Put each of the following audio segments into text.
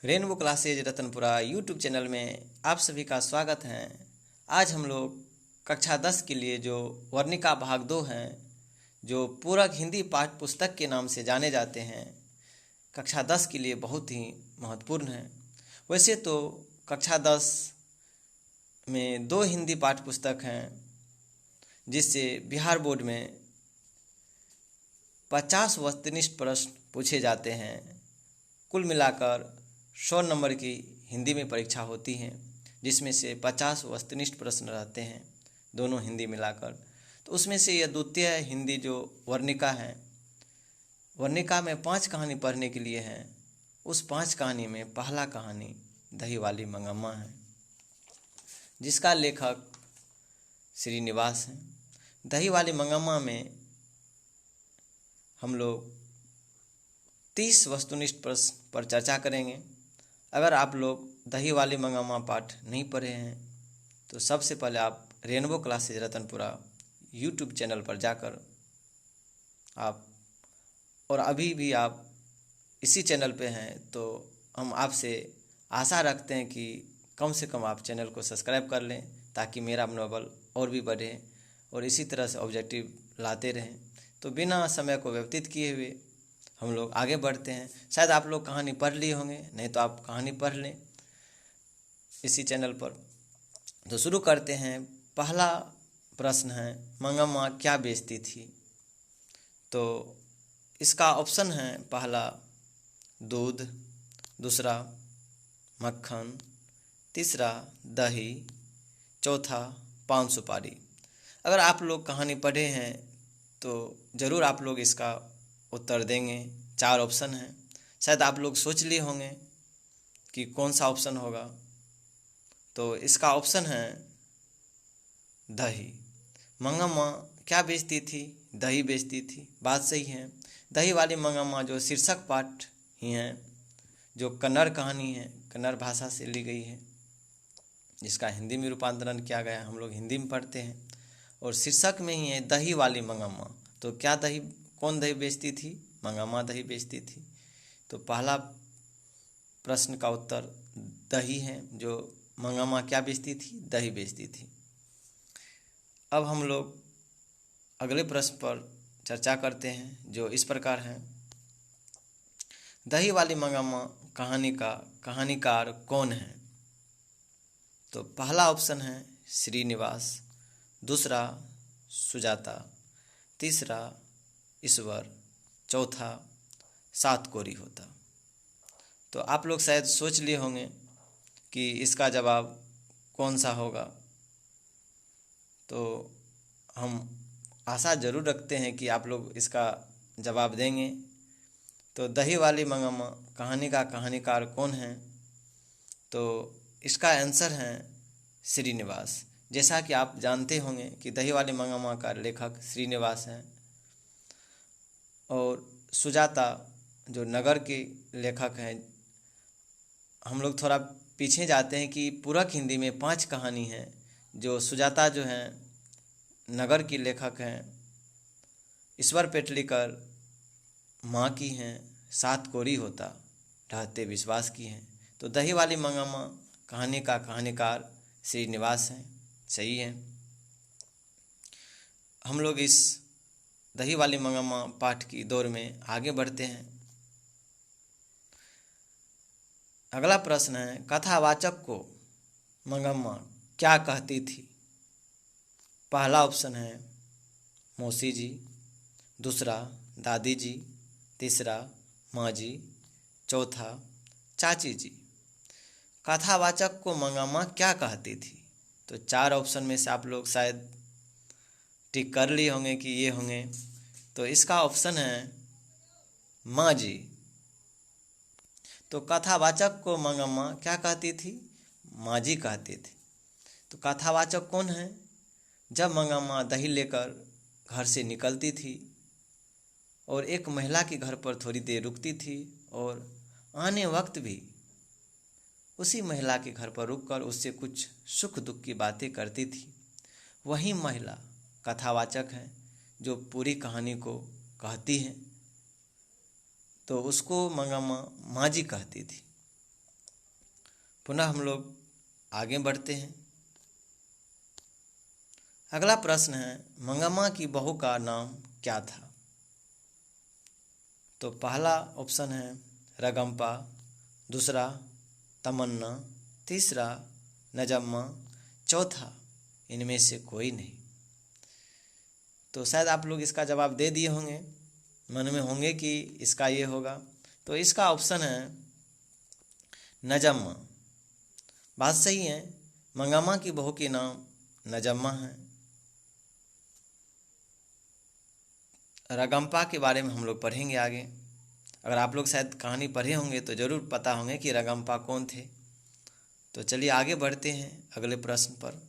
Rainbow classes Ratanpura YouTube channel में आप सभी का स्वागत है। आज हम लोग कक्षा 10 के लिए जो वर्णिका भाग 2 हैं, जो पूरक हिंदी पाठ्य पुस्तक के नाम से जाने जाते हैं, कक्षा 10 के लिए बहुत ही महत्वपूर्ण है। वैसे तो कक्षा 10 में 2 हिंदी पाठ्य पुस्तक हैं, जिससे बिहार बोर्ड में 50 वस्तुनिष्ठ प्रश्न पूछे जाते हैं। कुल मिलाकर 100 नंबर की हिंदी में परीक्षा होती है, जिसमें से 50 वस्तुनिष्ठ प्रश्न रहते हैं, दोनों हिंदी मिलाकर। तो उसमें से यह द्वितीय हिंदी जो वर्णिका है, वर्णिका में 5 कहानी पढ़ने के लिए है। उस 5 कहानी में पहला कहानी दही वाली मंगम्मा है, जिसका लेखक श्रीनिवास है। दही वाली मंगम्मा में हम लोग 30 वस्तुनिष्ठ प्रश्न पर चर्चा करेंगे। अगर आप लोग दही वाली मंगम्मा पाठ नहीं पढ़े हैं तो सबसे पहले आप rainbow classes Ratanpura YouTube channel पर जाकर आप, और अभी भी आप इसी चैनल पे हैं, तो हम आपसे आशा रखते हैं कि कम से कम आप चैनल को सब्सक्राइब कर लें, ताकि मेरा मनोबल और भी बढ़े और इसी तरह से ऑब्जेक्टिव लाते रहें। तो बिना समय को व्यतीत किए हुए हम लोग आगे बढ़ते हैं। शायद आप लोग कहानी पढ़ लिए होंगे, नहीं तो आप कहानी पढ़ लें इसी चैनल पर। तो शुरू करते हैं। पहला प्रश्न है, मंगम्मा क्या बेचती थी? तो इसका ऑप्शन है, पहला दूध, दूसरा मक्खन, तीसरा दही, चौथा पान सुपारी। अगर आप लोग कहानी पढ़े हैं तो ज़रूर आप लोग इसका उत्तर देंगे। 4 ऑप्शन हैं। शायद आप लोग सोच लिए होंगे कि कौन सा ऑप्शन होगा। तो इसका ऑप्शन है दही। मंगम्मा क्या बेचती थी? दही बेचती थी। बात सही है। दही वाली मंगम्मा जो शीर्षक पाठ ही हैं, जो कन्नड़ कहानी है, कन्नड़ भाषा से ली गई है, जिसका हिंदी में रूपांतरण किया गया है। हम लोग हिंदी में पढ़ते हैं और शीर्षक में ही है दही वाली मंगम्मा। तो क्या दही, कौन दही बेचती थी? मंगम्मा दही बेचती थी। तो पहला प्रश्न का उत्तर दही है। जो मंगम्मा क्या बेचती थी? दही बेचती थी। अब हम लोग अगले प्रश्न पर चर्चा करते हैं, जो इस प्रकार है, दही वाली मंगम्मा कहानी का कहानीकार कौन है? तो पहला ऑप्शन है श्रीनिवास, दूसरा सुजाता, तीसरा ईश्वर, चौथा सात कोरी होता। तो आप लोग शायद सोच लिए होंगे कि इसका जवाब कौन सा होगा। तो हम आशा ज़रूर रखते हैं कि आप लोग इसका जवाब देंगे। तो दही वाली मंगम्मा कहानी का कहानीकार कौन है? तो इसका आंसर है श्रीनिवास। जैसा कि आप जानते होंगे कि दही वाली मंगम्मा का लेखक श्रीनिवास हैं, और सुजाता जो नगर के लेखक हैं। हम लोग थोड़ा पीछे जाते हैं कि पूरक हिंदी में 5 कहानी हैं। जो सुजाता जो हैं नगर की लेखक हैं, ईश्वर पेटलीकर माँ की हैं, सात कोरी होता ढहते विश्वास की हैं। तो दही वाली मंगम्मा कहानी का कहानीकार श्रीनिवास हैं। सही है। हम लोग इस दही वाली मंगम्मा पाठ की दौर में आगे बढ़ते हैं। अगला प्रश्न है, कथावाचक को मंगम्मा क्या कहती थी? पहला ऑप्शन है मौसी जी, दूसरा दादी जी, तीसरा माँ जी, चौथा चाची जी। कथावाचक को मंगम्मा क्या कहती थी? तो 4 ऑप्शन में से आप लोग शायद टिक कर लिए होंगे कि ये होंगे। तो इसका ऑप्शन है माँ जी। तो कथावाचक को मंगम्मा क्या कहती थी? माँ जी कहती थी। तो कथावाचक कौन है? जब मंगम्मा दही लेकर घर से निकलती थी और एक महिला के घर पर थोड़ी देर रुकती थी, और आने वक्त भी उसी महिला के घर पर रुककर उससे कुछ सुख दुख की बातें करती थी, वही महिला कथावाचक है जो पूरी कहानी को कहती है। तो उसको मंगम्मा माँ जी कहती थी। पुनः हम लोग आगे बढ़ते हैं। अगला प्रश्न है, मंगम्मा की बहू का नाम क्या था? तो पहला ऑप्शन है रगम्पा, दूसरा तमन्ना, तीसरा नजम्मा, चौथा इनमें से कोई नहीं। तो शायद आप लोग इसका जवाब दे दिए होंगे, मन में होंगे कि इसका ये होगा। तो इसका ऑप्शन है नजम्मा। बात सही है, मंगम्मा की बहू के नाम नजम्मा है। रगम्पा के बारे में हम लोग पढ़ेंगे आगे। अगर आप लोग शायद कहानी पढ़े होंगे तो ज़रूर पता होंगे कि रगम्पा कौन थे। तो चलिए आगे बढ़ते हैं अगले प्रश्न पर।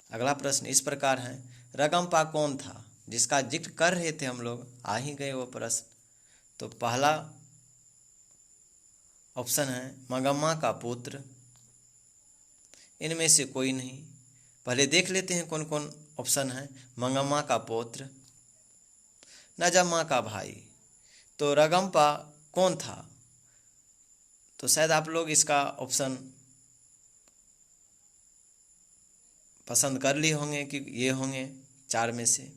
अगला प्रश्न इस प्रकार है, रगम्पा कौन था? जिसका जिक्र कर रहे थे हम लोग, आ ही गए वो प्रश्न। तो पहला ऑप्शन है मंगम्मा का पुत्र, इनमें से कोई नहीं। पहले देख लेते हैं कौन कौन ऑप्शन है। मंगम्मा का पौत्र, नजम्मा का भाई। तो रगम्पा कौन था? तो शायद आप लोग इसका ऑप्शन पसंद कर लिए होंगे कि ये होंगे चार में से।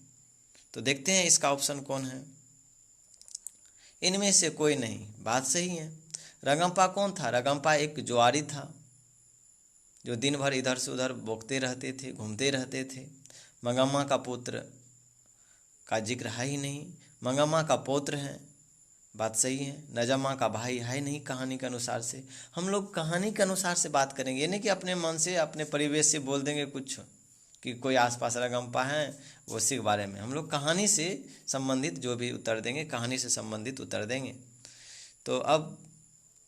तो देखते हैं इसका ऑप्शन कौन है। इनमें से कोई नहीं, बात सही है। रगम्पा कौन था? रगम्पा एक जुआरी था जो दिन भर इधर से उधर बोकते रहते थे, घूमते रहते थे। मंगम्मा का पुत्र का जिक्र है ही नहीं। मंगम्मा का पौत्र है, बात सही है। नजम्मा का भाई है नहीं कहानी के अनुसार से। हम लोग कहानी के अनुसार से बात करेंगे, ये नहीं कि अपने मन से अपने परिवेश से बोल देंगे कुछ कि कोई आसपास रगम्पा है उसी के बारे में। हम लोग कहानी से संबंधित जो भी उत्तर देंगे, कहानी से संबंधित उत्तर देंगे। तो अब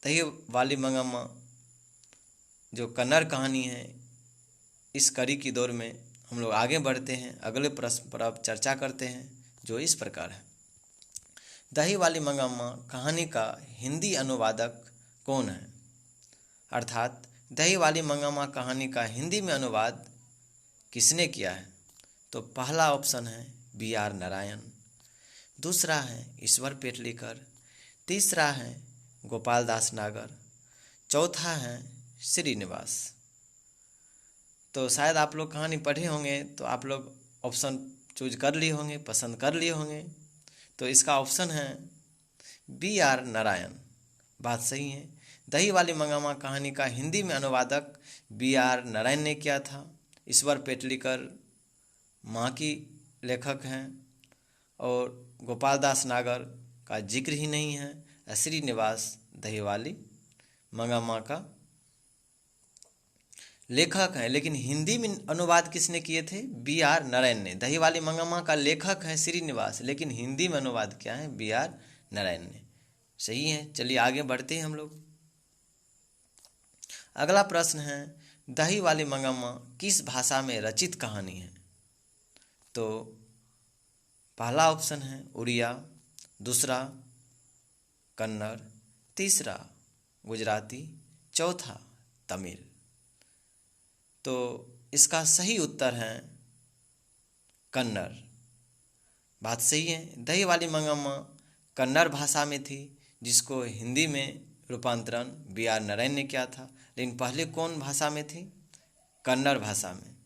दही वाली मंगम्मा जो कन्नड़ कहानी है, इस कड़ी की दौर में हम लोग आगे बढ़ते हैं। अगले प्रश्न पर अब चर्चा करते हैं जो इस प्रकार है, दही वाली मंगम्मा कहानी का हिंदी अनुवादक कौन है? अर्थात दही वाली मंगम्मा कहानी का हिंदी में अनुवाद किसने किया है? तो पहला ऑप्शन है B.R. नारायण, दूसरा है ईश्वर पेटलीकर, तीसरा है गोपाल दास नागर, चौथा है श्रीनिवास। तो शायद आप लोग कहानी पढ़े होंगे तो आप लोग ऑप्शन चूज कर लिए होंगे, पसंद कर लिए होंगे। तो इसका ऑप्शन है B.R. नारायण, बात सही है। दही वाली मंगम्मा कहानी का हिंदी में अनुवादक B.R. नारायण ने किया था। ईश्वर पेटलीकर माँ की लेखक हैं और गोपाल दास नागर का जिक्र ही नहीं है। श्रीनिवास दही वाली मंगम्मा का लेखक हैं, लेकिन हिंदी में अनुवाद किसने किए थे? B.R. नारायण ने। दही वाली मंगम्मा का लेखक है श्रीनिवास, लेकिन हिंदी में अनुवाद क्या है? B.R. नारायण ने। सही है, चलिए आगे बढ़ते हैं हम लोग। अगला प्रश्न है, दही वाली मंगम्मा किस भाषा में रचित कहानी है? तो पहला ऑप्शन है उड़िया, दूसरा कन्नड़, तीसरा गुजराती, चौथा तमिल। तो इसका सही उत्तर है कन्नड़, बात सही है। दही वाली मंगम्मा कन्नड़ भाषा में थी, जिसको हिंदी में रूपांतरण B.R. नारायण ने किया था। लेकिन पहले कौन भाषा में थी? कन्नड़ भाषा में।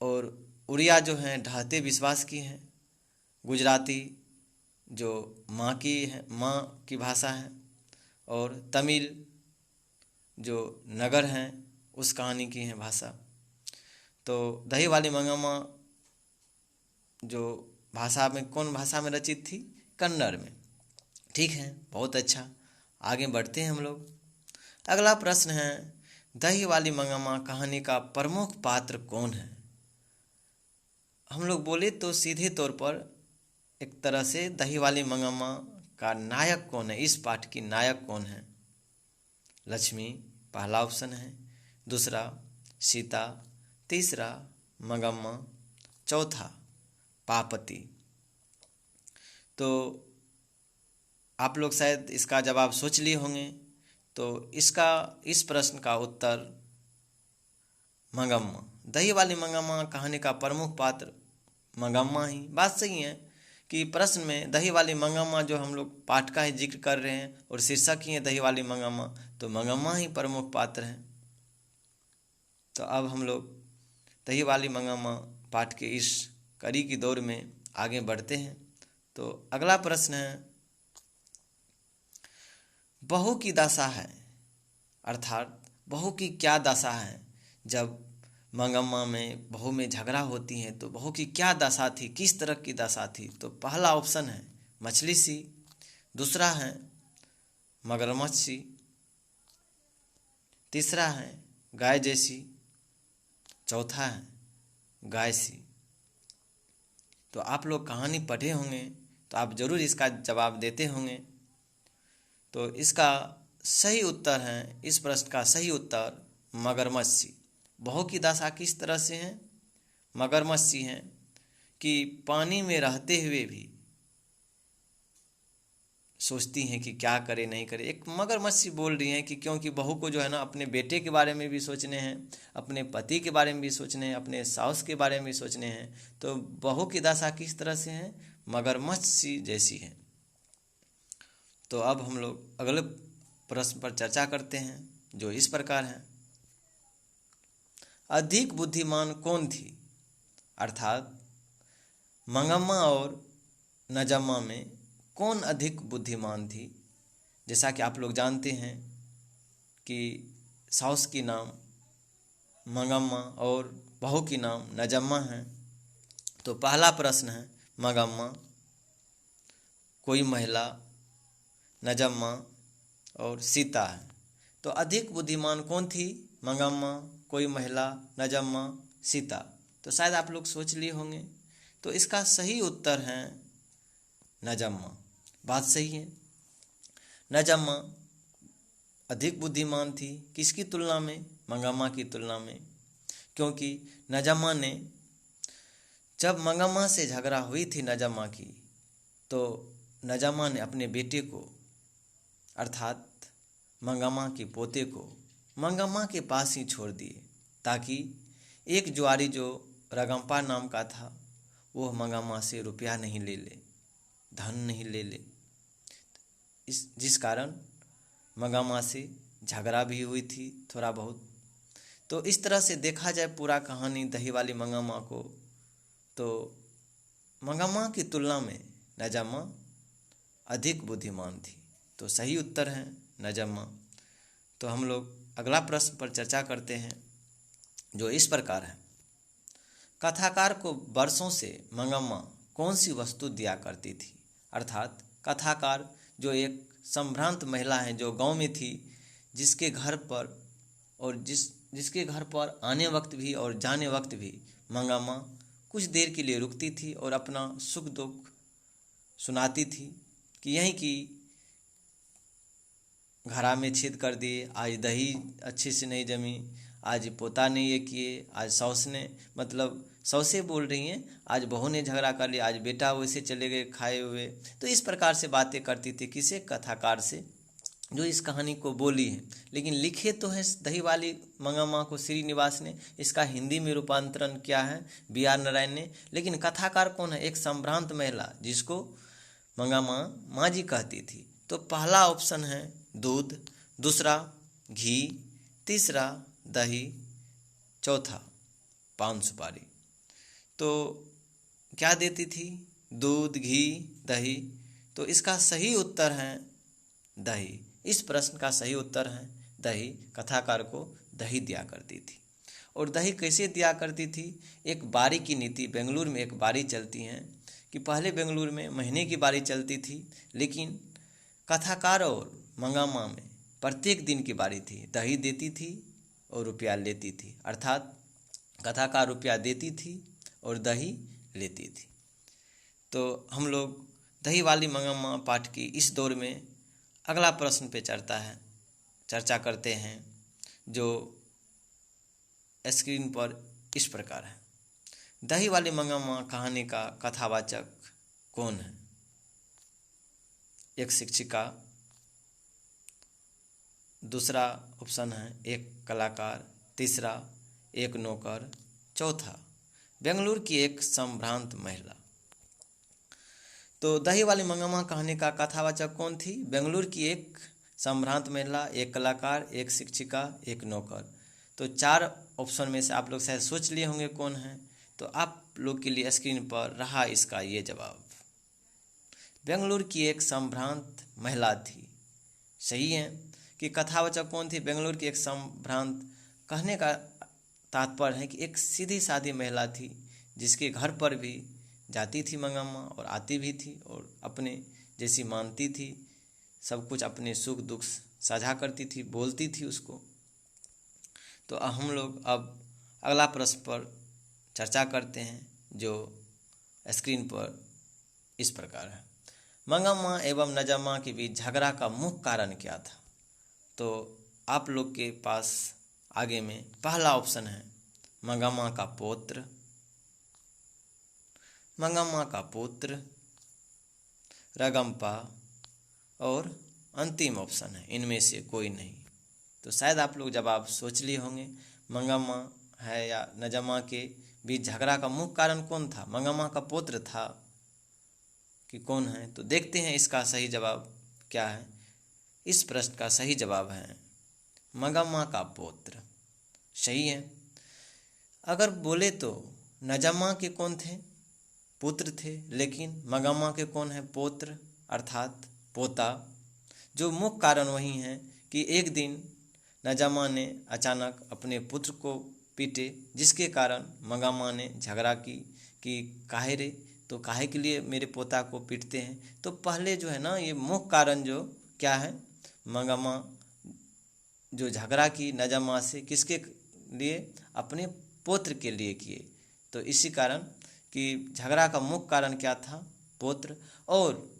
और उड़िया जो है ढहते विश्वास की है, गुजराती जो माँ की भाषा है, और तमिल जो नगर हैं उस कहानी की है भाषा। तो दही वाली मंगम्मा जो भाषा में, कौन भाषा में रचित थी? कन्नड़ में। ठीक है, बहुत अच्छा, आगे बढ़ते हैं हम लोग। अगला प्रश्न है, दही वाली मंगम्मा कहानी का प्रमुख पात्र कौन है? हम लोग बोले तो सीधे तौर पर एक तरह से दही वाली मंगम्मा का नायक कौन है, इस पाठ की नायक कौन है? लक्ष्मी पहला ऑप्शन है, दूसरा सीता, तीसरा मंगम्मा, चौथा पार्वती। तो आप लोग शायद इसका जवाब सोच लिए होंगे। तो इस प्रश्न का उत्तर मंगम्मा। दही वाली मंगम्मा कहानी का प्रमुख पात्र मंगम्मा ही, बात सही है। कि प्रश्न में दही वाली मंगम्मा जो हम लोग पाठ का ही जिक्र कर रहे हैं और शीर्षक ही है दही वाली मंगम्मा, तो मंगम्मा ही प्रमुख पात्र हैं। तो अब हम लोग दही वाली मंगम्मा पाठ के इस कड़ी की दौर में आगे बढ़ते हैं। तो अगला प्रश्न है, बहू की दशा है, अर्थात बहू की क्या दशा है। जब मंगम्मा में बहू में झगड़ा होती हैं तो बहू की क्या दशा थी, किस तरह की दशा थी। तो पहला ऑप्शन है मछली सी, दूसरा है मगरमच्छ सी, तीसरा है गाय जैसी, चौथा है गाय सी। तो आप लोग कहानी पढ़े होंगे तो आप ज़रूर इसका जवाब देते होंगे। तो इसका सही उत्तर है, इस प्रश्न का सही उत्तर मगरमच्छ सी। बहू की दशा किस तरह से है, मगरमच्छ सी हैं कि पानी में रहते हुए भी सोचती हैं कि क्या करे नहीं करे। एक मगरमच्छ सी बोल रही हैं कि क्योंकि बहू को जो है ना अपने बेटे के बारे में भी सोचने हैं, अपने पति के बारे में भी सोचने हैं, अपने सास के बारे में भी सोचने हैं। तो बहू की दशा किस तरह से है, मगरमच्छ सी जैसी है। तो अब हम लोग अगले प्रश्न पर चर्चा करते हैं जो इस प्रकार है, अधिक बुद्धिमान कौन थी। अर्थात मंगम्मा और नजम्मा में कौन अधिक बुद्धिमान थी। जैसा कि आप लोग जानते हैं कि सास की नाम मंगम्मा और बहू की नाम नजम्मा है। तो पहला प्रश्न है मंगम्मा कोई महिला, नजम्मा और सीता है। तो अधिक बुद्धिमान कौन थी, मंगम्मा, कोई महिला, नजम्मा, सीता। तो शायद आप लोग सोच लिए होंगे। तो इसका सही उत्तर है नजम्मा। बात सही है, नजम्मा अधिक बुद्धिमान थी। किसकी तुलना में, मंगम्मा की तुलना में। क्योंकि नजम्मा ने, जब मंगम्मा से झगड़ा हुई थी नजम्मा की, तो नजम्मा ने अपने बेटे को अर्थात मंगम्मा के पोते को मंगम्मा के पास ही छोड़ दिए, ताकि एक जुआरी जो रगम्पा नाम का था वो मंगम्मा से रुपया नहीं ले ले, धन नहीं ले ले। जिस कारण मंगम्मा से झगड़ा भी हुई थी थोड़ा बहुत। तो इस तरह से देखा जाए पूरा कहानी दही वाली मंगम्मा को, तो मंगम्मा की तुलना में नजम्मा अधिक बुद्धिमान थी। तो सही उत्तर है नजम्मा। तो हम लोग अगला प्रश्न पर चर्चा करते हैं जो इस प्रकार है, कथाकार को वर्षों से मंगम्मा कौन सी वस्तु दिया करती थी। अर्थात कथाकार जो एक संभ्रांत महिला है जो गांव में थी, जिसके घर पर और जिसके घर पर आने वक्त भी और जाने वक्त भी मंगम्मा कुछ देर के लिए रुकती थी और अपना सुख दुख सुनाती थी कि यहीं की घरा में छेद कर दिए, आज दही अच्छे से नहीं जमी, आज पोता ने ये किए, आज सास ने, मतलब सौसे बोल रही हैं, आज बहू ने झगड़ा कर लिया, आज बेटा वैसे चले गए खाए हुए। तो इस प्रकार से बातें करती थी, किसे, कथाकार से, जो इस कहानी को बोली है। लेकिन लिखे तो है दही वाली मंगम्मा को श्रीनिवास ने, इसका हिंदी में रूपांतरण किया है B.R. नारायण ने। लेकिन कथाकार कौन है, एक संभ्रांत महिला जिसको मंगम्मा माँ जी कहती थी। तो पहला ऑप्शन है दूध, दूसरा घी, तीसरा दही, चौथा पान सुपारी। तो क्या देती थी, दूध, घी, दही। तो इसका सही उत्तर है दही। इस प्रश्न का सही उत्तर है दही। कथाकार को दही दिया करती थी। और दही कैसे दिया करती थी, एक बारी की नीति, बेंगलुरु में एक बारी चलती है कि पहले बेंगलुरु में महीने की बारी चलती थी, लेकिन कथाकार और मंगम्मा में प्रत्येक दिन की बारी थी। दही देती थी और रुपया लेती थी, अर्थात कथाकार रुपया देती थी और दही लेती थी। तो हम लोग दही वाली मंगम्मा पाठ की इस दौर में अगला प्रश्न पे चर्चा करते हैं जो स्क्रीन पर इस प्रकार है, दही वाली मंगम्मा कहानी का कथावाचक कौन है। एक शिक्षिका, दूसरा ऑप्शन है एक कलाकार, तीसरा एक नौकर, चौथा बेंगलुरु की एक संभ्रांत महिला। तो दही वाली मंगम्मा कहानी का कथावाचक कौन थी? बेंगलुरु की एक संभ्रांत महिला, एक कलाकार, एक शिक्षिका, एक नौकर। तो 4 ऑप्शन में से आप लोग शायद सोच लिए होंगे कौन है। तो आप लोग के लिए स्क्रीन पर रहा इसका ये जवाब। बेंगलुरु की एक संभ्रांत महिला थी। सही है कि कथावाचक कौन थी? बेंगलुरु की एक संभ्रांत। कहने का तात्पर्य है कि एक सीधी सादी महिला थी जिसके घर पर भी जाती थी मंगम्मा और आती भी थी और अपने जैसी मानती थी, सब कुछ अपने सुख दुख साझा करती थी, बोलती थी उसको। तो हम लोग अब अगला प्रश्न पर चर्चा करते हैं जो स्क्रीन पर इस प्रकार है। मंगम्मा एवं नजम्मा के बीच झगड़ा का मुख्य कारण क्या था? तो आप लोग के पास आगे में पहला ऑप्शन है मंगम्मा का पौत्र, मंगम्मा का पुत्र, रगम्पा, और अंतिम ऑप्शन है इनमें से कोई नहीं। तो शायद आप लोग जवाब सोच लिए होंगे, मंगम्मा है या नजम्मा के बीच झगड़ा का मुख्य कारण कौन था? मंगम्मा का पुत्र था कि कौन है? तो देखते हैं इसका सही जवाब क्या है। इस प्रश्न का सही जवाब है मंगम्मा का पुत्र। सही है। अगर बोले तो नजम्मा के कौन थे? पुत्र थे, लेकिन मंगम्मा के कौन है? पौत्र अर्थात पोता। जो मुख्य कारण वही है कि एक दिन नजम्मा ने अचानक अपने पुत्र को पीटे, जिसके कारण मंगम्मा ने झगड़ा की कि काहे रे, तो काहे के लिए मेरे पोता को पीटते हैं। तो पहले जो है ना, ये मुख्य कारण जो क्या है, मंगम्मा जो झगड़ा की नजम्मा से किसके लिए? अपने पुत्र के लिए किए। तो इसी कारण कि झगड़ा का मुख्य कारण क्या था? पुत्र। और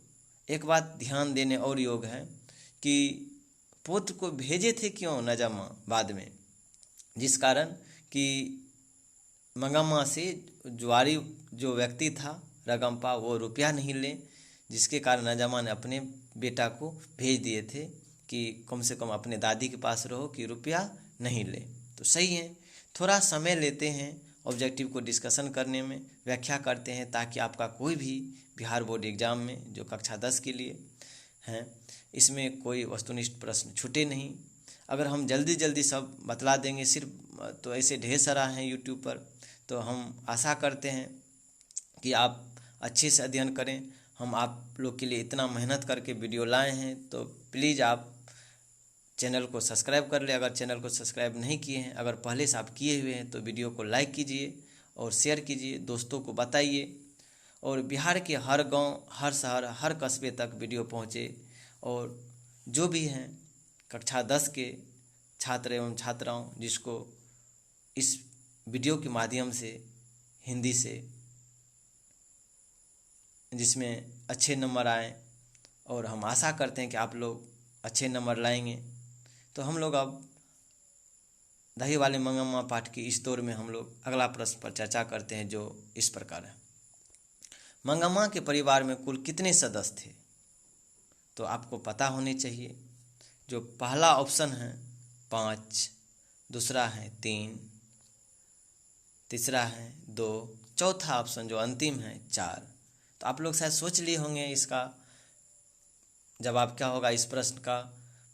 एक बात ध्यान देने और योग है कि पुत्र को भेजे थे क्यों नजम्मा बाद में? जिस कारण कि मंगम्मा से जुआरी जो व्यक्ति था रगम्पा, वो रुपया नहीं ले, जिसके कारण नजम्मा ने अपने बेटा को भेज दिए थे कि कम से कम अपने दादी के पास रहो कि रुपया नहीं ले। तो सही है। थोड़ा समय लेते हैं ऑब्जेक्टिव को डिस्कशन करने में, व्याख्या करते हैं, ताकि आपका कोई भी बिहार बोर्ड एग्ज़ाम में जो कक्षा 10 के लिए हैं, इसमें कोई वस्तुनिष्ठ प्रश्न छूटे नहीं। अगर हम जल्दी जल्दी सब बतला देंगे सिर्फ, तो ऐसे ढेर सारा हैं यूट्यूब पर। तो हम आशा करते हैं कि आप अच्छे से अध्ययन करें। हम आप लोग के लिए इतना मेहनत करके वीडियो लाए हैं, तो प्लीज़ आप चैनल को सब्सक्राइब कर ले। अगर चैनल को सब्सक्राइब नहीं किए हैं, अगर पहले से आप किए हुए हैं, तो वीडियो को लाइक कीजिए और शेयर कीजिए, दोस्तों को बताइए। और बिहार के हर गांव, हर शहर, हर कस्बे तक वीडियो पहुंचे। और जो भी हैं कक्षा 10 के छात्र एवं छात्राओं, जिसको इस वीडियो के माध्यम से हिंदी से जिसमें अच्छे नंबर आए, और हम आशा करते हैं कि आप लोग अच्छे नंबर लाएंगे। तो हम लोग अब दही वाले मंगम्मा पाठ की इस दौर में हम लोग अगला प्रश्न पर चर्चा करते हैं, जो इस प्रकार है। मंगम्मा के परिवार में कुल कितने सदस्य थे? तो आपको पता होने चाहिए। जो पहला ऑप्शन है 5, दूसरा है 3, तीसरा है 2, चौथा ऑप्शन जो अंतिम है 4। तो आप लोग शायद सोच लिए होंगे इसका जवाब क्या होगा इस प्रश्न का।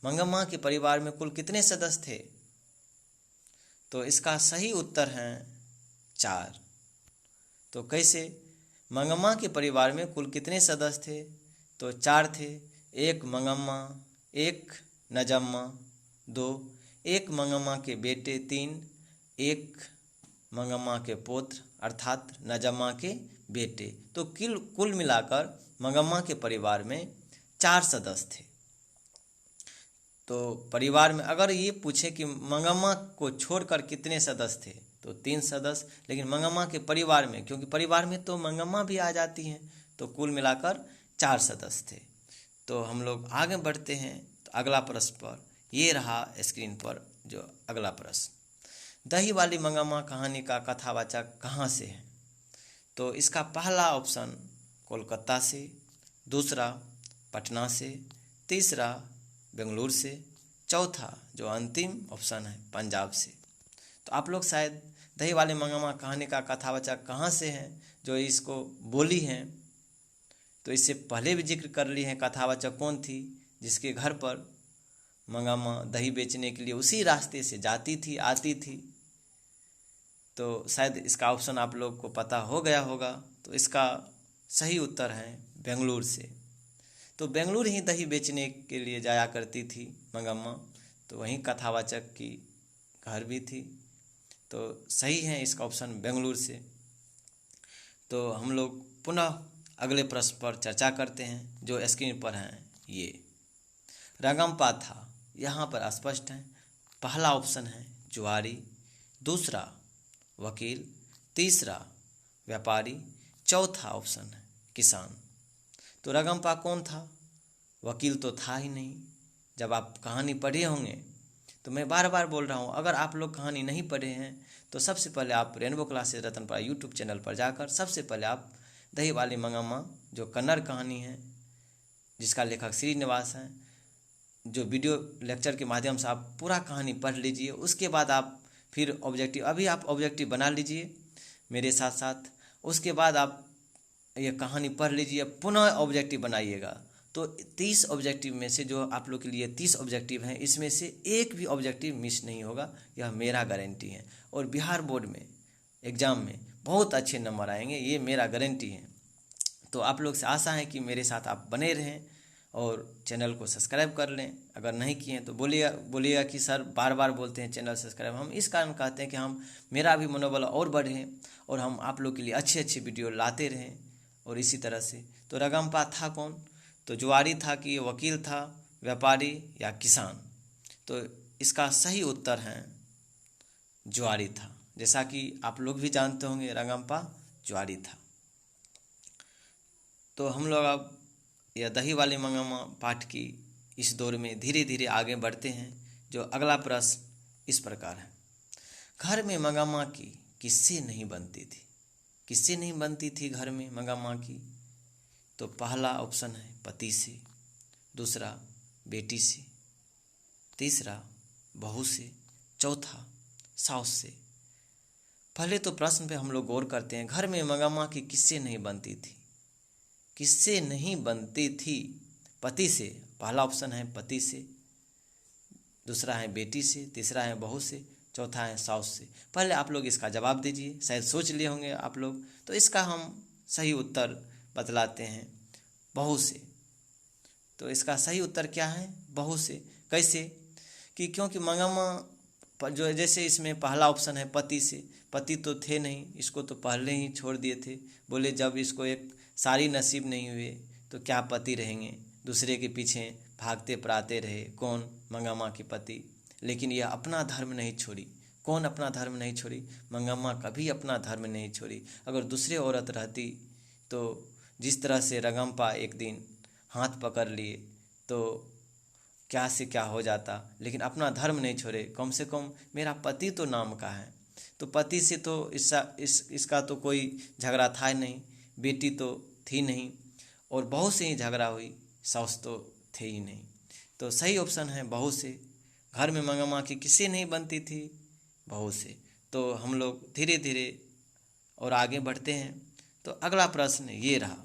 मंगम्मा के परिवार में कुल कितने सदस्य थे? तो इसका सही उत्तर है 4। तो कैसे? मंगम्मा के परिवार में कुल कितने सदस्य थे? तो 4 थे। 1 मंगम्मा, 1 नजम्मा, 2 1 मंगम्मा के बेटे, 3 1 मंगम्मा के पुत्र अर्थात नजम्मा के बेटे। तो कुल मिलाकर मंगम्मा के परिवार में 4 सदस्य थे। तो परिवार में अगर ये पूछे कि मंगम्मा को छोड़कर कितने सदस्य थे, तो 3 सदस्य। लेकिन मंगम्मा के परिवार में, क्योंकि परिवार में तो मंगम्मा भी आ जाती हैं, तो कुल मिलाकर 4 सदस्य थे। तो हम लोग आगे बढ़ते हैं। तो अगला प्रश्न पर ये रहा स्क्रीन पर जो अगला प्रश्न, दही वाली मंगम्मा कहानी का कथावाचक कहाँ से है? तो इसका पहला ऑप्शन कोलकाता से, दूसरा पटना से, तीसरा बेंगलुरु से, चौथा जो अंतिम ऑप्शन है पंजाब से। तो आप लोग शायद दही वाले मंगम्मा कहानी का कथावाचक कहाँ से हैं जो इसको बोली हैं, तो इससे पहले भी जिक्र कर ली है कथावाचक कौन थी, जिसके घर पर मंगामा दही बेचने के लिए उसी रास्ते से जाती थी, आती थी। तो शायद इसका ऑप्शन आप लोग को पता हो गया होगा। तो इसका सही उत्तर है बेंगलुरु से। तो बेंगलुरु ही दही बेचने के लिए जाया करती थी मंगम्मा, तो वहीं कथावाचक की घर भी थी। तो सही है इसका ऑप्शन बेंगलुरु से। तो हम लोग पुनः अगले प्रश्न पर चर्चा करते हैं जो स्क्रीन पर हैं। ये रंगम्पा था, यहाँ पर स्पष्ट है। पहला ऑप्शन है जुआरी, दूसरा वकील, तीसरा व्यापारी, चौथा ऑप्शन है किसान। तो रंगम्पा कौन था? वकील तो था ही नहीं। जब आप कहानी पढ़े होंगे, तो मैं बार बार बोल रहा हूँ, अगर आप लोग कहानी नहीं पढ़े हैं तो सबसे पहले आप rainbow classes Ratanpura YouTube channel पर जाकर सबसे पहले आप दही वाली मंगम्मा जो कन्नड़ कहानी है, जिसका लेखक श्रीनिवास हैं, जो वीडियो लेक्चर के माध्यम से आप पूरा कहानी पढ़ लीजिए। उसके बाद आप फिर ऑब्जेक्टिव, अभी आप ऑब्जेक्टिव बना लीजिए मेरे साथ साथ। उसके बाद आप ये कहानी पढ़ लीजिए, पुनः ऑब्जेक्टिव बनाइएगा। तो 30 ऑब्जेक्टिव में से जो आप लोग के लिए 30 ऑब्जेक्टिव हैं, इसमें से एक भी ऑब्जेक्टिव मिस नहीं होगा, यह मेरा गारंटी है। और बिहार बोर्ड में एग्ज़ाम में बहुत अच्छे नंबर आएंगे, ये मेरा गारंटी है। तो आप लोग से आशा है कि मेरे साथ आप बने रहें और चैनल को सब्सक्राइब कर लें। अगर नहीं किए हैं तो बोलिएगा कि सर बार बार बोलते हैं चैनल सब्सक्राइब। हम इस कारण कहते हैं कि मेरा भी मनोबल और बढ़े और हम आप लोग के लिए अच्छे अच्छे वीडियो लाते रहें। और इसी तरह से तो रंगम्पा था कौन? तो जुआरी था कि वकील था, व्यापारी या किसान? तो इसका सही उत्तर है जुआरी था। जैसा कि आप लोग भी जानते होंगे रंगम्पा जुआरी था। तो हम लोग अब यह दही वाली मंगम्मा पाठ की इस दौर में धीरे धीरे आगे बढ़ते हैं। जो अगला प्रश्न इस प्रकार है, घर में मंगम्मा की किससे नहीं बनती थी? किससे नहीं बनती थी घर में मंगम्मा की? तो पहला ऑप्शन है पति से, दूसरा बेटी से, तीसरा बहू से, चौथा सास से। पहले तो प्रश्न पे हम लोग गौर करते हैं, घर में मंगम्मा की किससे नहीं बनती थी? किससे नहीं बनती थी? पति से, पहला ऑप्शन है पति से, दूसरा है बेटी से, तीसरा है बहू से, चौथा है सास से। पहले आप लोग इसका जवाब दीजिए, शायद सोच लिए होंगे आप लोग। तो इसका हम सही उत्तर बतलाते हैं बहू से। तो इसका सही उत्तर क्या है? बहू से। कैसे? कि क्योंकि मंगम्मा जो, जैसे इसमें पहला ऑप्शन है पति से, पति तो थे नहीं, इसको तो पहले ही छोड़ दिए थे। बोले जब इसको एक सारी नसीब नहीं हुए तो क्या पति रहेंगे, दूसरे के पीछे भागते पराते रहे। कौन? मंगम्मा के पति। लेकिन यह अपना धर्म नहीं छोड़ी। कौन अपना धर्म नहीं छोड़ी? मंगम्मा कभी अपना धर्म नहीं छोड़ी। अगर दूसरे औरत रहती तो जिस तरह से रंगम्पा एक दिन हाथ पकड़ लिए तो क्या से क्या हो जाता, लेकिन अपना धर्म नहीं छोड़े। कम से कम मेरा पति तो नाम का है। तो पति से तो इसका तो कोई झगड़ा था ही नहीं, बेटी तो थी नहीं, और बहू से ही झगड़ा हुई, सास तो थे ही नहीं। तो सही ऑप्शन है बहू से। घर में मंगम्मा की किससे नहीं बनती थी? बहू से। तो हम लोग धीरे धीरे और आगे बढ़ते हैं। तो अगला प्रश्न ये रहा,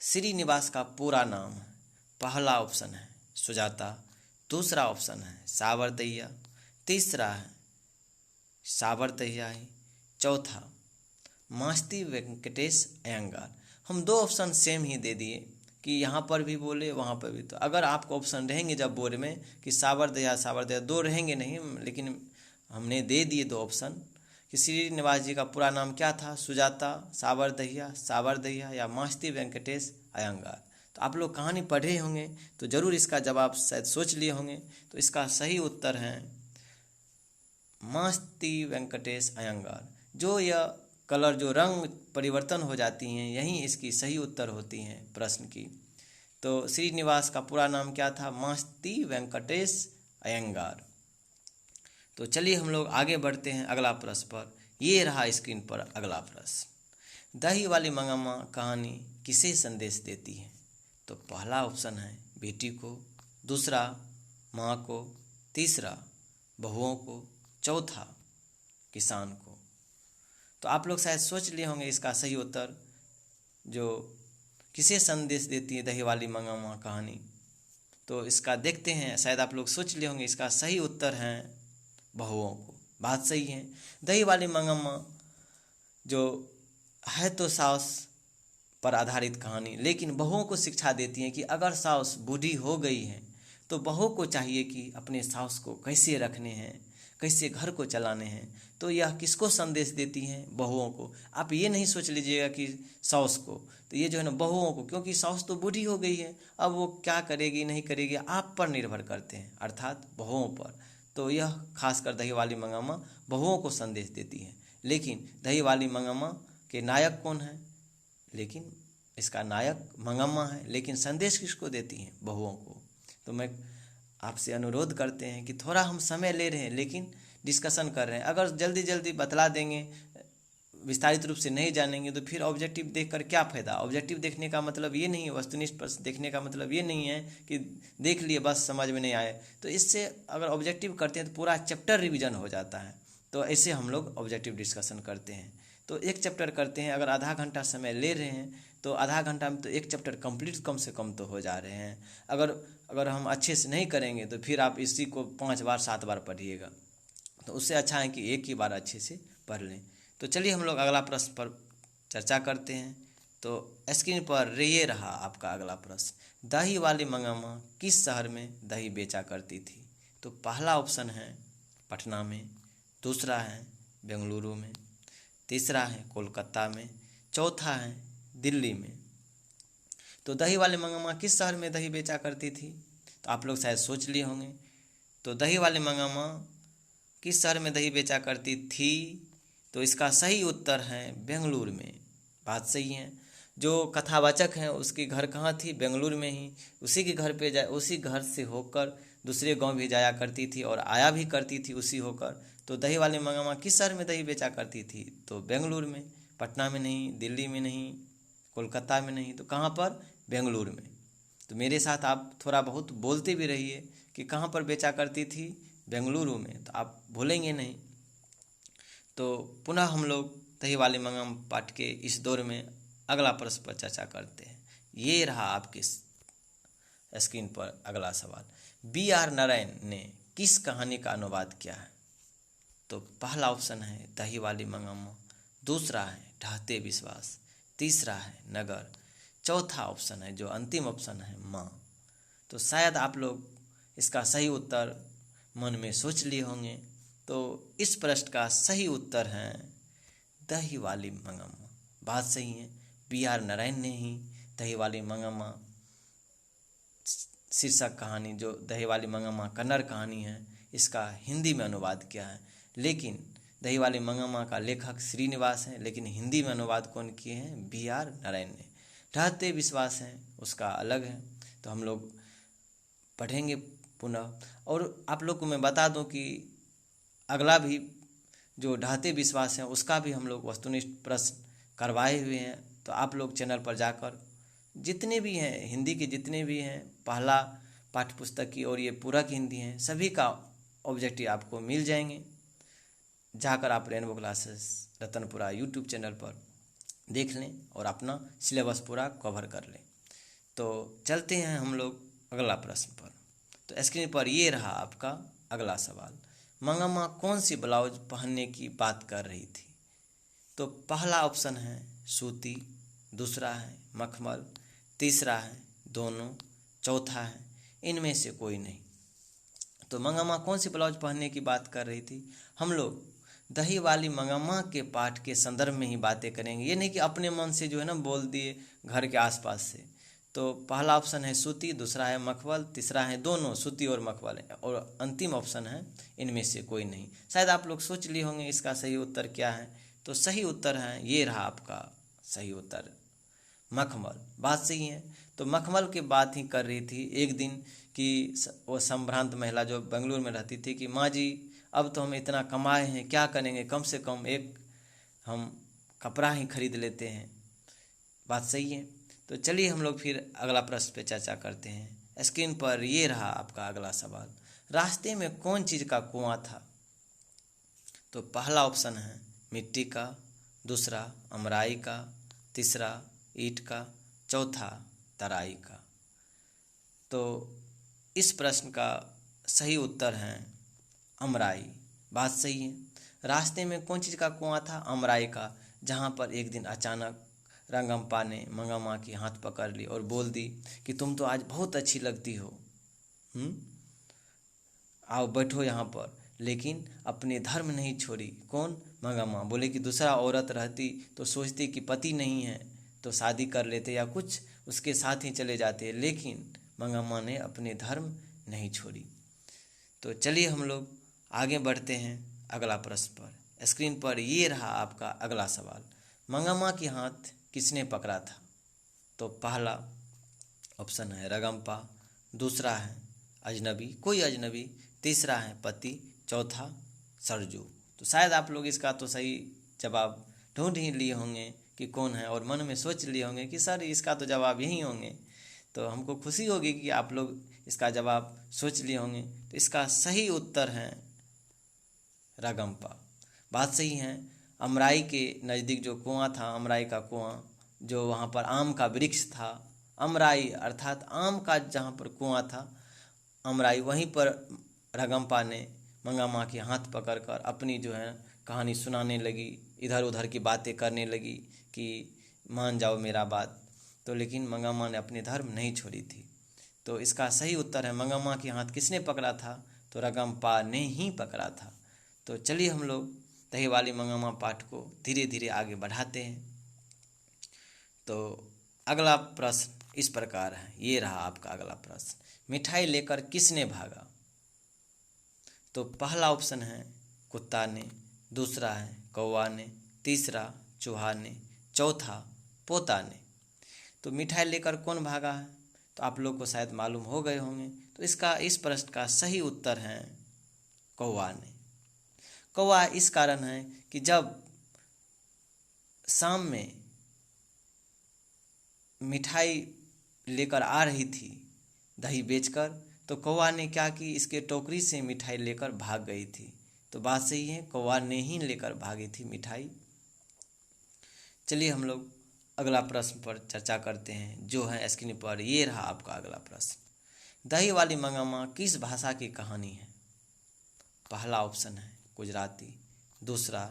श्रीनिवास का पूरा नाम है। पहला ऑप्शन है सुजाता, दूसरा ऑप्शन है सावरदैया, तीसरा है सावरदैया ही, चौथा मास्ती वेंकटेश अयंगार। हम दो ऑप्शन सेम ही दे दिए कि यहाँ पर भी बोले वहाँ पर भी। तो अगर आपको ऑप्शन रहेंगे जब बोर्ड में कि सावरदैया दो रहेंगे नहीं, लेकिन हमने दे दिए दो ऑप्शन कि श्रीनिवास जी का पूरा नाम क्या था? सुजाता, सावरदैया या मास्ती वेंकटेश अयंगार। तो आप लोग कहानी पढ़े होंगे तो ज़रूर इसका जवाब शायद सोच लिए होंगे। तो इसका सही उत्तर है मास्ती वेंकटेश अयंगार। जो यह कलर जो रंग परिवर्तन हो जाती हैं, यही इसकी सही उत्तर होती हैं प्रश्न की। तो श्रीनिवास का पूरा नाम क्या था? मास्ती वेंकटेश अयंगार। तो चलिए हम लोग आगे बढ़ते हैं अगला प्रश्न पर। ये रहा स्क्रीन पर अगला प्रश्न, दही वाली मंगम्मा कहानी किसे संदेश देती है? तो पहला ऑप्शन है बेटी को, दूसरा माँ को, तीसरा बहुओं को, चौथा किसान को। तो आप लोग शायद सोच लिए होंगे इसका सही उत्तर, जो किसे संदेश देती है दही वाली मंगामा कहानी? तो इसका देखते हैं। शायद आप लोग सोच लिए होंगे, इसका सही उत्तर है बहुओं को। बात सही है। दही वाली मंगामा जो है तो सास पर आधारित कहानी, लेकिन बहुओं को शिक्षा देती है कि अगर सास बूढ़ी हो गई है तो बहू को चाहिए कि अपने सास को कैसे रखने हैं, कैसे घर को चलाने हैं। तो यह किसको संदेश देती हैं? बहुओं को। आप ये नहीं सोच लीजिएगा कि सास को, तो ये जो है ना बहुओं को, क्योंकि सास तो बूढ़ी हो गई है, अब वो क्या करेगी नहीं करेगी आप पर निर्भर करते हैं, अर्थात बहुओं पर। तो यह खासकर दही वाली मंगामा बहुओं को संदेश देती है। लेकिन दही वाली मंगामा के नायक कौन है? लेकिन इसका नायक मंगम्मा है, लेकिन संदेश किसको देती हैं? बहुओं को। तो मैं आपसे अनुरोध करते हैं कि थोड़ा हम समय ले रहे हैं, लेकिन डिस्कशन कर रहे हैं। अगर जल्दी जल्दी बतला देंगे, विस्तारित रूप से नहीं जानेंगे, तो फिर ऑब्जेक्टिव देखकर क्या फ़ायदा? ऑब्जेक्टिव देखने का मतलब ये नहीं है, वस्तुनिष्ठ प्रश्न देखने का मतलब ये नहीं है कि देख लिए बस समझ में नहीं आए। तो इससे अगर ऑब्जेक्टिव करते हैं तो पूरा चैप्टर रिवीजन हो जाता है। तो ऐसे हम लोग ऑब्जेक्टिव डिस्कशन करते हैं। तो एक चैप्टर करते हैं, अगर आधा घंटा समय ले रहे हैं तो आधा घंटा में तो एक चैप्टर कंप्लीट कम से कम तो हो जा रहे हैं। अगर हम अच्छे से नहीं करेंगे तो फिर आप इसी को 5 बार 7 बार पढ़िएगा। तो उससे अच्छा है कि एक ही बार अच्छे से पढ़ लें। तो चलिए हम लोग अगला प्रश्न पर चर्चा करते हैं। तो स्क्रीन पर ये रहा आपका अगला प्रश्न। दही वाली मंगामा किस शहर में दही बेचा करती थी? तो पहला ऑप्शन है पटना में, दूसरा है बेंगलुरु में, तीसरा है कोलकाता में, चौथा है दिल्ली में। तो दही वाली मंगामा किस शहर में दही बेचा करती थी? तो आप लोग शायद सोच लिए होंगे। तो दही वाली मंगामा किस शहर में दही बेचा करती थी? तो इसका सही उत्तर है बेंगलुरु में। बात सही है। जो कथावाचक हैं उसकी घर कहाँ थी? बेंगलुरु में ही। उसी के घर पे उसी घर से होकर दूसरे गांव भी जाया करती थी और आया भी करती थी उसी होकर। तो दही वाली मंगामा किस शहर में दही बेचा करती थी? तो बेंगलुरु में। पटना में नहीं, दिल्ली में नहीं, कोलकाता में नहीं, तो कहाँ पर? बेंगलुरु में। तो मेरे साथ आप थोड़ा बहुत बोलते भी रहिए कि कहाँ पर बेचा करती थी? बेंगलुरु में, तो आप भूलेंगे नहीं। तो पुनः हम लोग दही वाली मंगामा पाठ के इस दौर में अगला प्रश्न पर चर्चा करते हैं। ये रहा आपके स्क्रीन पर अगला सवाल। B.R. नारायण ने किस कहानी का अनुवाद किया है? तो पहला ऑप्शन है दही वाली मंगामा, दूसरा है ढहते विश्वास, तीसरा है नगर, चौथा ऑप्शन है जो अंतिम ऑप्शन है माँ। तो शायद आप लोग इसका सही उत्तर मन में सोच लिए होंगे। तो इस प्रश्न का सही उत्तर है दही वाली मंगामा। बात सही है। B.R. नारायण ने ही दही वाली मंगामा शीर्षक कहानी, जो दही वाली मंगामा कन्नड़ कहानी है, इसका हिंदी में अनुवाद किया है। लेकिन दही वाली मंगामा का लेखक श्रीनिवास हैं, लेकिन हिंदी में अनुवाद कौन किए हैं? B.R. नारायण ने। ढहते विश्वास हैं उसका अलग है, तो हम लोग पढ़ेंगे पुनः। और आप लोग को मैं बता दूं कि अगला भी जो ढहते विश्वास है उसका भी हम लोग वस्तुनिष्ठ प्रश्न करवाए हुए हैं। तो आप लोग चैनल पर जाकर जितने भी हैं, हिंदी के जितने भी हैं, पहला पाठ्य पुस्तक की और ये पूरक हिंदी हैं, सभी का ऑब्जेक्टिव आपको मिल जाएंगे। जाकर आप rainbow classes Ratanpura YouTube channel पर देख लें और अपना सिलेबस पूरा कवर कर लें। तो चलते हैं हम लोग अगला प्रश्न पर। तो स्क्रीन पर ये रहा आपका अगला सवाल। मंगामा कौन सी ब्लाउज पहनने की बात कर रही थी? तो पहला ऑप्शन है सूती, दूसरा है मखमल, तीसरा है दोनों, चौथा है इनमें से कोई नहीं। तो मंगामा कौन सी ब्लाउज पहनने की बात कर रही थी? हम लोग दही वाली मंगामा के पाठ के संदर्भ में ही बातें करेंगे, ये नहीं कि अपने मन से जो है ना बोल दिए घर के आसपास से। तो पहला ऑप्शन है सूती, दूसरा है मखमल, तीसरा है दोनों, सूती और मखमल, और अंतिम ऑप्शन है इनमें से कोई नहीं। शायद आप लोग सोच लिए होंगे इसका सही उत्तर क्या है। तो सही उत्तर है, ये रहा आपका सही उत्तर, मखमल। बात सही है। तो मखमल की बात ही कर रही थी एक दिन कि वो संभ्रांत महिला जो बेंगलुरु में रहती थी कि माँ जी अब तो हम इतना कमाए हैं, क्या करेंगे, कम से कम एक हम कपड़ा ही खरीद लेते हैं। बात सही है। तो चलिए हम लोग फिर अगला प्रश्न पे चर्चा करते हैं। स्क्रीन पर ये रहा आपका अगला सवाल। रास्ते में कौन चीज़ का कुआं था? तो पहला ऑप्शन है मिट्टी का, दूसरा अमराई का, तीसरा ईंट का, चौथा तराई का। तो इस प्रश्न का सही उत्तर है अमराई। बात सही है। रास्ते में कौन चीज़ का कुआं था? अमराई का, जहाँ पर एक दिन अचानक रंगम्पा ने मंगम्मा की हाथ पकड़ ली और बोल दी कि तुम तो आज बहुत अच्छी लगती हो, आओ बैठो यहाँ पर। लेकिन अपने धर्म नहीं छोड़ी। कौन? मंगम्मा। बोले कि दूसरा औरत रहती तो सोचती कि पति नहीं है तो शादी कर लेते या कुछ उसके साथ ही चले जाते, लेकिन मंगम्मा ने अपने धर्म नहीं छोड़ी। तो चलिए हम लोग आगे बढ़ते हैं अगला प्रश्न पर। स्क्रीन पर ये रहा आपका अगला सवाल। मंगम्मा की हाथ किसने पकड़ा था? तो पहला ऑप्शन है रंगम्पा, दूसरा है अजनबी, कोई अजनबी, तीसरा है पति, चौथा सरजू। तो शायद आप लोग इसका तो सही जवाब ढूंढ ही लिए होंगे कि कौन है, और मन में सोच लिए होंगे कि सर इसका तो जवाब यही होंगे। तो हमको खुशी होगी कि आप लोग इसका जवाब सोच लिए होंगे। तो इसका सही उत्तर है रंगम्पा। बात सही है। अमराई के नज़दीक जो कुआं था, अमराई का कुआं, जो वहाँ पर आम का वृक्ष था, अमराई अर्थात आम का जहाँ पर कुआं था अमराई, वहीं पर रंगम्पा ने मंगम्मा के हाथ पकड़कर अपनी जो है कहानी सुनाने लगी, इधर उधर की बातें करने लगी कि मान जाओ मेरा बात। तो लेकिन मंगम्मा ने अपने धर्म नहीं छोड़ी थी। तो इसका सही उत्तर है मंगम्मा के हाथ किसने पकड़ा था? तो रंगम्पा ने ही पकड़ा था। तो चलिए हम लोग दही वाली मंगम्मा पाठ को धीरे धीरे आगे बढ़ाते हैं। तो अगला प्रश्न इस प्रकार है, ये रहा आपका अगला प्रश्न। मिठाई लेकर किसने भागा? तो पहला ऑप्शन है कुत्ता ने, दूसरा है कौवा ने, तीसरा चूहा ने, चौथा पोता ने। तो मिठाई लेकर कौन भागा है? तो आप लोग को शायद मालूम हो गए होंगे। तो इस प्रश्न का सही उत्तर है कौवा ने। कौवा इस कारण है कि जब शाम में मिठाई लेकर आ रही थी दही बेचकर, तो कौवा ने क्या की, इसके टोकरी से मिठाई लेकर भाग गई थी। तो बात सही है, कौवा ने ही लेकर भागी थी मिठाई। चलिए हम लोग अगला प्रश्न पर चर्चा करते हैं, जो है स्क्रीन पर ये रहा आपका अगला प्रश्न। दही वाली मंगम्मा किस भाषा की कहानी है? पहला ऑप्शन है गुजराती, दूसरा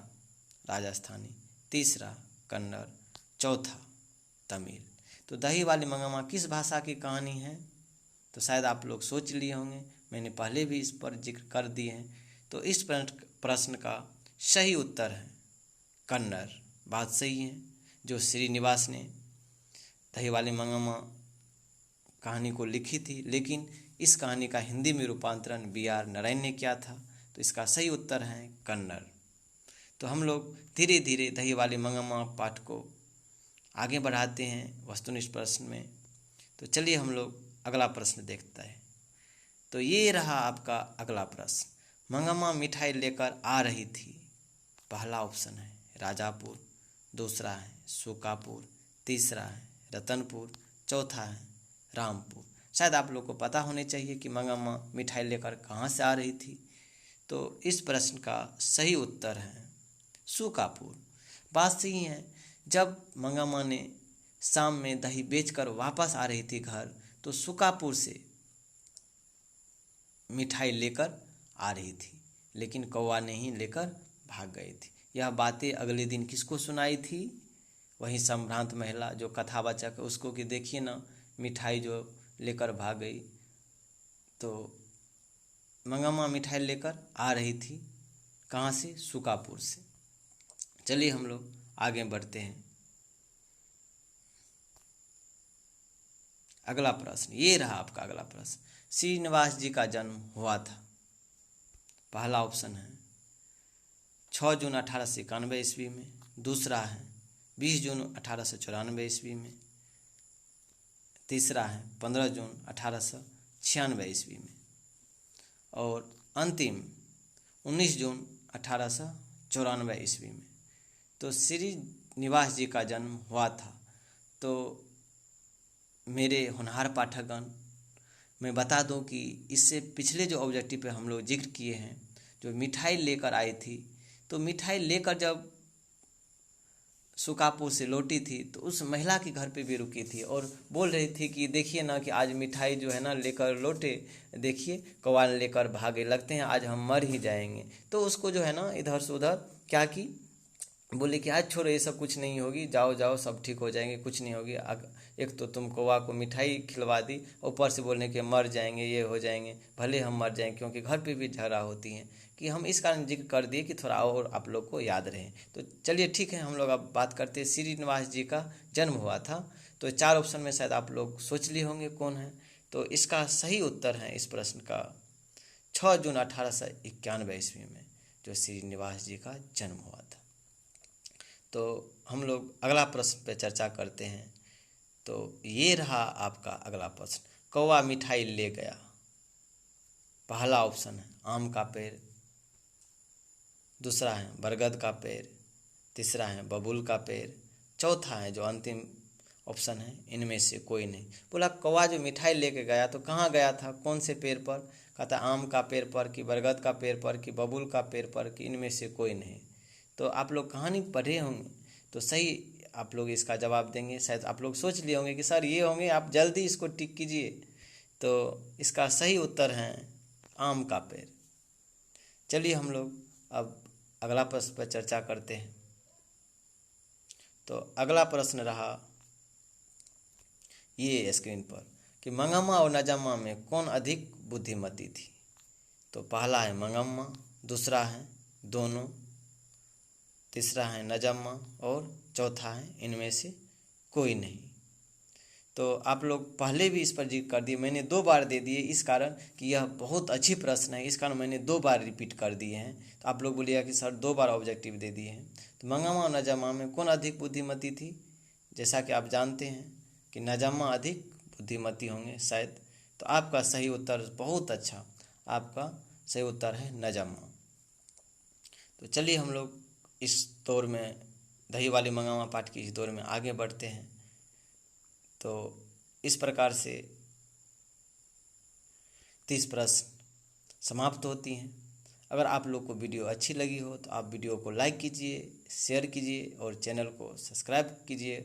राजस्थानी, तीसरा कन्नड़, चौथा तमिल। तो दही वाली मंगम्मा किस भाषा की कहानी है? तो शायद आप लोग सोच लिए होंगे, मैंने पहले भी इस पर जिक्र कर दिए हैं। तो इस प्रश्न का सही उत्तर है कन्नड़। बात सही है। जो श्रीनिवास ने दही वाली मंगम्मा कहानी को लिखी थी, लेकिन इस कहानी का हिंदी में रूपांतरण B.R. नारायण ने किया था। तो इसका सही उत्तर है कन्नड़। तो हम लोग धीरे धीरे दही वाली मंगम्मा पाठ को आगे बढ़ाते हैं वस्तुनिष्ठ प्रश्न में। तो चलिए हम लोग अगला प्रश्न देखते हैं। तो ये रहा आपका अगला प्रश्न। मंगम्मा मिठाई लेकर आ रही थी। पहला ऑप्शन है राजापुर, दूसरा है सुकापुर, तीसरा है रतनपुर, चौथा है रामपुर। शायद आप लोग को पता होने चाहिए कि मंगम्मा मिठाई लेकर कहाँ से आ रही थी। तो इस प्रश्न का सही उत्तर है सुकापुर। बात सही है। जब मंगम्मा ने शाम में दही बेचकर वापस आ रही थी घर, तो सुकापुर से मिठाई लेकर आ रही थी, लेकिन कौवा ने ही लेकर भाग गई थी। यह बातें अगले दिन किसको सुनाई थी? वही संभ्रांत महिला जो कथावाचक है उसको, कि देखिए ना मिठाई जो लेकर भाग गई। तो मंगम्मा मिठाई लेकर आ रही थी कहाँ से? सुकापुर से। चलिए हम लोग आगे बढ़ते हैं। अगला प्रश्न ये रहा आपका अगला प्रश्न। श्रीनिवास जी का जन्म हुआ था। पहला ऑप्शन है 6 जून 1891 ईस्वी में, दूसरा है 20 जून 1894 ईस्वी में, तीसरा है 15 जून 1896 ईस्वी में, और अंतिम 19 जून 1894 ईस्वी में। तो श्रीनिवास जी का जन्म हुआ था। तो मेरे होनहार पाठकगण, मैं बता दूं कि इससे पिछले जो ऑब्जेक्टिव पे हम लोग जिक्र किए हैं, जो मिठाई लेकर आई थी, तो मिठाई लेकर जब सुकापू से लौटी थी तो उस महिला के घर पे भी रुकी थी और बोल रही थी कि देखिए ना कि आज मिठाई जो है ना लेकर लौटे, देखिए कौवा लेकर भागे, लगते हैं आज हम मर ही जाएंगे। तो उसको जो है ना इधर से उधर क्या की, बोले कि आज छोड़ो ये सब कुछ नहीं होगी, जाओ जाओ सब ठीक हो जाएंगे, कुछ नहीं होगी। एक तो तुम कौवा को मिठाई खिलवा दी, ऊपर से बोलने के मर जाएंगे, ये हो जाएंगे, भले हम मर जाएंगे, क्योंकि घर पे भी झगड़ा होती हैं कि हम इस कारण जिक्र कर दिए कि थोड़ा और आप लोग को याद रहे। तो चलिए ठीक है, हम लोग अब बात करते हैं श्रीनिवास जी का जन्म हुआ था। तो 4 ऑप्शन में शायद आप लोग सोच लिए होंगे कौन है। तो इसका सही उत्तर है इस प्रश्न का 6 जून 1891 ईस्वी में जो श्रीनिवास जी का जन्म हुआ था। तो हम लोग अगला प्रश्न पे चर्चा करते हैं। तो ये रहा आपका अगला प्रश्न, कौवा मिठाई ले गया। पहला ऑप्शन है आम का पेड़, दूसरा है बरगद का पेड़, तीसरा है बबूल का पेड़, चौथा है जो अंतिम ऑप्शन है इनमें से कोई नहीं। बोला कौवा जो मिठाई लेके गया तो कहाँ गया था, कौन से पेड़ पर, कहता आम का पेड़ पर कि बरगद का पेड़ पर कि बबूल का पेड़ पर कि इनमें से कोई नहीं। तो आप लोग कहानी पढ़े होंगे तो सही आप लोग इसका जवाब देंगे। शायद आप लोग सोच लिए होंगे कि सर ये होंगे, आप जल्दी इसको टिक कीजिए। तो इसका सही उत्तर है आम का पेड़। चलिए हम लोग अब अगला प्रश्न पर चर्चा करते हैं। तो अगला प्रश्न रहा ये स्क्रीन पर कि मंगम्मा और नजम्मा में कौन अधिक बुद्धिमती थी। तो पहला है मंगम्मा, दूसरा है दोनों, तीसरा है नजम्मा और चौथा है इनमें से कोई नहीं। तो आप लोग पहले भी इस पर जिक्र कर दिए, मैंने 2 बार दे दिए इस कारण कि यह बहुत अच्छी प्रश्न है, इस कारण मैंने 2 बार रिपीट कर दिए हैं। तो आप लोग बोलिएगा कि सर 2 बार ऑब्जेक्टिव दे दिए हैं। तो मंगम्मा और नजम्मा में कौन अधिक बुद्धिमती थी। जैसा कि आप जानते हैं कि नजम्मा अधिक बुद्धिमती होंगे शायद। तो आपका सही उत्तर बहुत अच्छा, आपका सही उत्तर है नजम्मा। तो चलिए हम लोग इस दौर में दही वाली मंगम्मा पाठ की इस दौर में आगे बढ़ते हैं। तो इस प्रकार से 30 प्रश्न समाप्त होती हैं। अगर आप लोग को वीडियो अच्छी लगी हो तो आप वीडियो को लाइक कीजिए, शेयर कीजिए और चैनल को सब्सक्राइब कीजिए।